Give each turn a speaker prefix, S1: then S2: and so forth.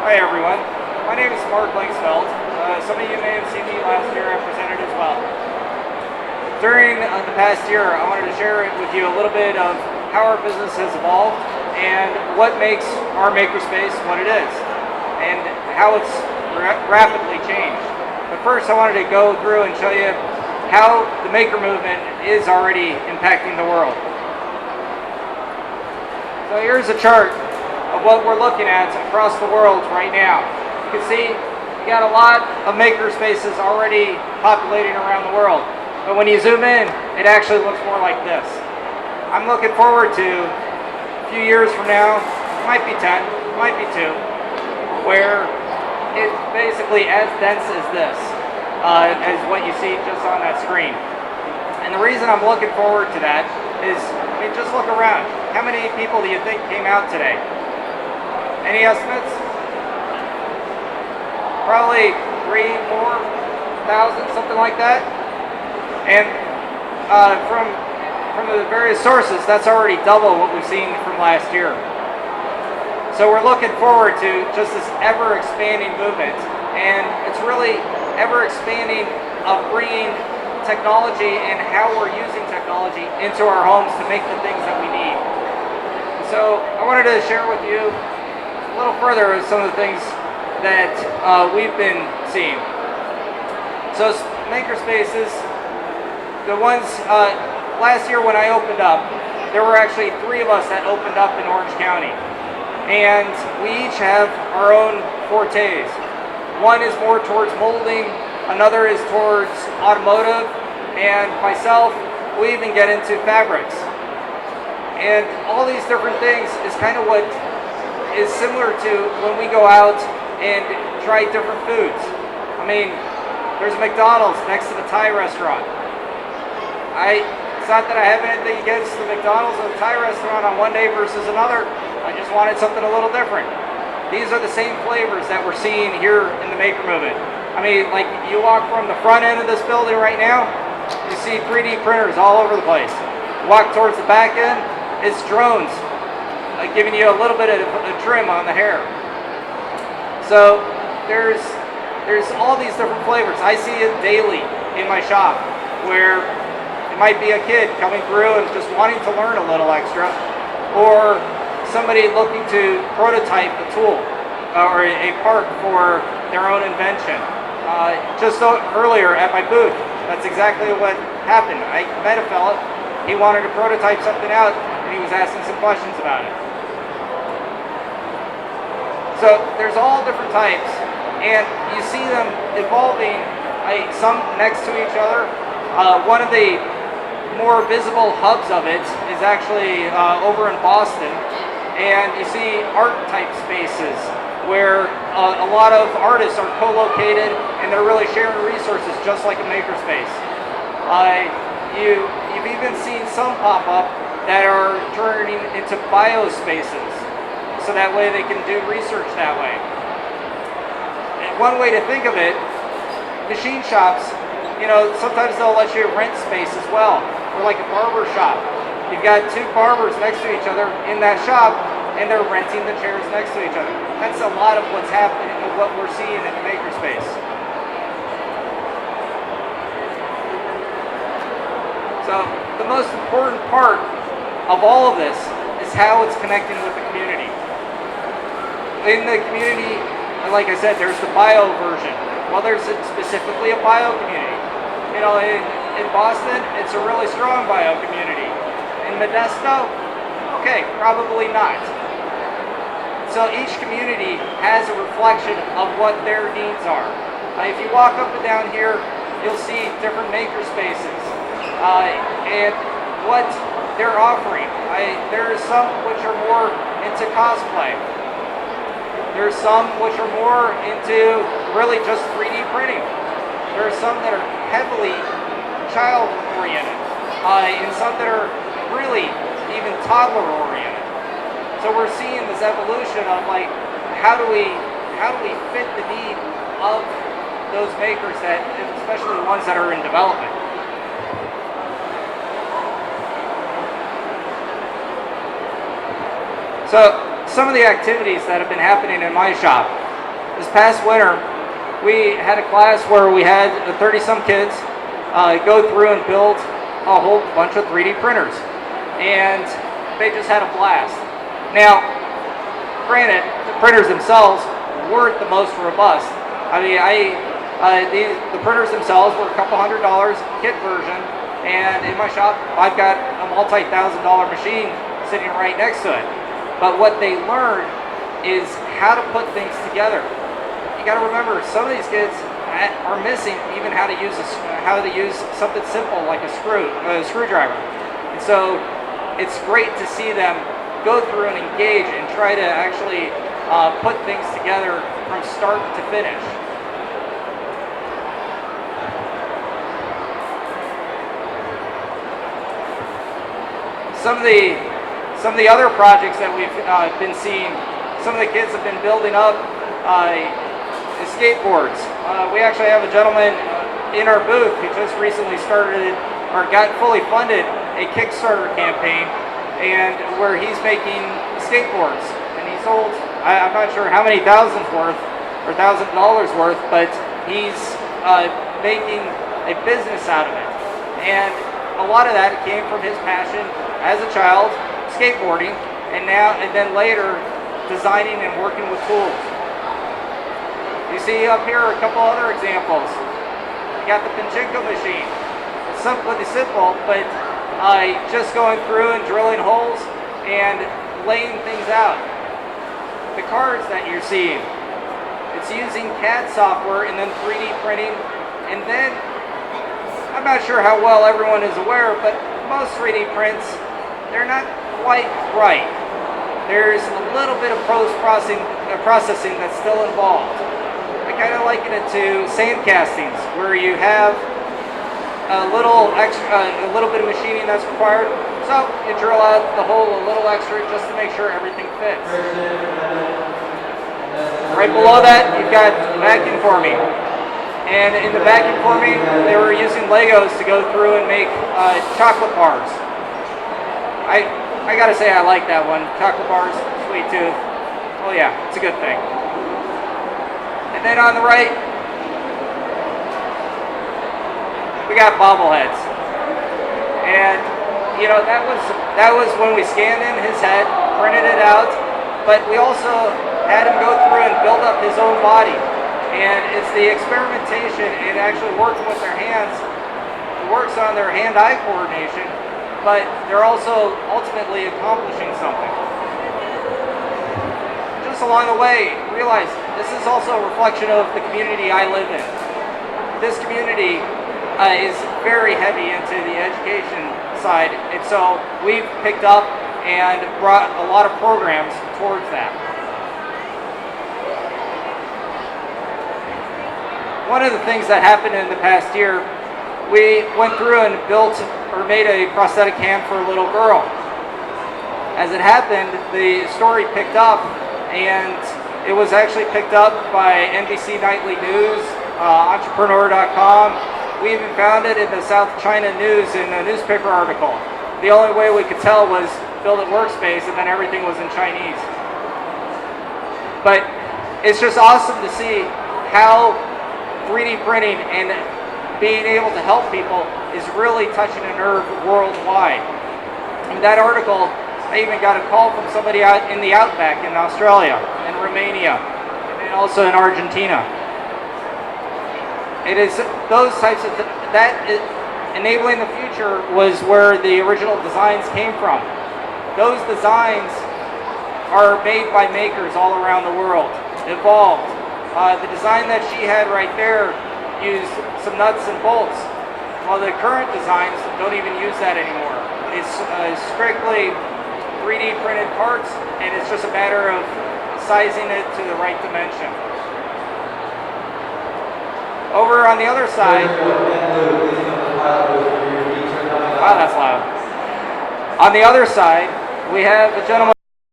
S1: Hi everyone, my name is Lengsfeld. Some of you may have seen me last year. I presented as well. During the past year, I wanted to share with you a little bit of how our business has evolved and what makes our makerspace what it is and how it's rapidly changed. But first I wanted to go through and show you how the maker movement is already impacting the world. So here's a chart of what we're looking at across the world right now. You can see you got a lot of maker spaces already populating around the world. But when you zoom in, it actually looks more like this. I'm looking forward to a few years from now, it might be 10, it might be 2, where it's basically as dense as this, as what you see just on that screen. And the reason I'm looking forward to that is, I mean, just look around. How many people do you think came out today? Any estimates? Probably 3,000, something like that. And from the various sources, that's already double what we've seen from last year. So we're looking forward to just this ever-expanding movement, and it's really ever-expanding of bringing technology and how we're using technology into our homes to make the things that we need. So I wanted to share with you a little further some of the things that we've been seeing. So maker spaces, the ones last year when I opened up, there were actually 3 of us that opened up in Orange County, and we each have our own fortes. One is more towards molding, another is towards automotive, and myself, we even get into fabrics. And all these different things is kind of what is similar to when we go out and try different foods. I mean, there's a McDonald's next to the Thai restaurant. It's not that I have anything against the McDonald's or the Thai restaurant on one day versus another. I just wanted something a little different. These are the same flavors that we're seeing here in the maker movement. I mean, like you walk from the front end of this building right now, you see 3D printers all over the place. Walk towards the back end, it's drones, giving you a little bit of a trim on the hair. So there's all these different flavors. I see it daily in my shop, where it might be a kid coming through and just wanting to learn a little extra, or somebody looking to prototype a tool or a part for their own invention. Just earlier at my booth, that's exactly what happened. I met a fella, he wanted to prototype something out, and he was asking some questions about it. So there's all different types, and you see them evolving, some next to each other. One of the more visible hubs of it is actually over in Boston, and you see art type spaces where a lot of artists are co-located and they're really sharing resources just like a makerspace. You've even seen some pop up that are turning into bio spaces, so that way they can do research that way. And one way to think of it, machine shops, you know, sometimes they'll let you rent space as well, or like a barber shop. You've got 2 barbers next to each other in that shop, and they're renting the chairs next to each other. That's a lot of what's happening and what we're seeing in the makerspace. So the most important part of all of this is how it's connecting with the community. In the community, like I said, there's the bio version. Well, there's specifically a bio community. You know, in Boston, it's a really strong bio community. In Modesto, okay, probably not. So each community has a reflection of what their needs are. If you walk up and down here, you'll see different maker spaces and what they're offering. There are some which are more into cosplay. There's some which are more into really just 3D printing. There are some that are heavily child-oriented, and some that are really even toddler-oriented. So we're seeing this evolution of like, how do we fit the need of those makers, that, especially the ones that are in development. So some of the activities that have been happening in my shop, this past winter, we had a class where we had 30-some kids go through and build a whole bunch of 3D printers, and they just had a blast. Now, granted, the printers themselves weren't the most robust. I mean, the printers themselves were a couple $100 kit version, and in my shop, I've got a multi-$1,000 machine sitting right next to it. But what they learned is how to put things together. You got to remember, some of these kids are missing even how to use something simple like a screwdriver. And so it's great to see them go through and engage and try to actually put things together from start to finish. Some of the other projects that we've been seeing, some of the kids have been building up skateboards. We actually have a gentleman in our booth who just recently started or got fully funded a Kickstarter campaign, and where he's making skateboards, and he sold, I'm not sure how many thousands worth or $1,000 worth, but he's making a business out of it. And a lot of that came from his passion as a child, skateboarding, and then later designing and working with tools. You see up here a couple other examples. You got the Pachinko machine. It's simple, but just going through and drilling holes and laying things out. The cards that you're seeing, it's using CAD software and then 3D printing, and then I'm not sure how well everyone is aware, but most 3D prints, they're not quite right. There's a little bit of post-processing that's still involved. I kind of liken it to sand castings, where you have a little bit of machining that's required. So you drill out the hole a little extra just to make sure everything fits. Right below that, you've got vacuum forming. And in the vacuum forming, they were using Legos to go through and make chocolate bars. I gotta say I like that one. Chocolate bars, sweet tooth. Oh yeah, it's a good thing. And then on the right, we got bobbleheads. And you know, that was when we scanned in his head, printed it out, but we also had him go through and build up his own body. And it's the experimentation and actually working with their hands. It works on their hand-eye coordination, but they're also ultimately accomplishing something. Just along the way, realize this is also a reflection of the community I live in. This community is very heavy into the education side, and so we've picked up and brought a lot of programs towards that. One of the things that happened in the past year, we went through and built or made a prosthetic hand for a little girl. As it happened, the story picked up, and it was actually picked up by NBC Nightly News, Entrepreneur.com. We even found it in the South China News in a newspaper article. The only way we could tell was Build It Workspace, and then everything was in Chinese. But it's just awesome to see how 3D printing and being able to help people is really touching a nerve worldwide. In that article, I even got a call from somebody out in the outback in Australia, in Romania, and also in Argentina. It is those types of enabling the future was where the original designs came from. Those designs are made by makers all around the world, evolved. The design that she had right there used some nuts and bolts, while the current designs don't even use that anymore. It's strictly 3D printed parts, and it's just a matter of sizing it to the right dimension. Over on the other side, wow, that's loud. On the other side, we have a gentleman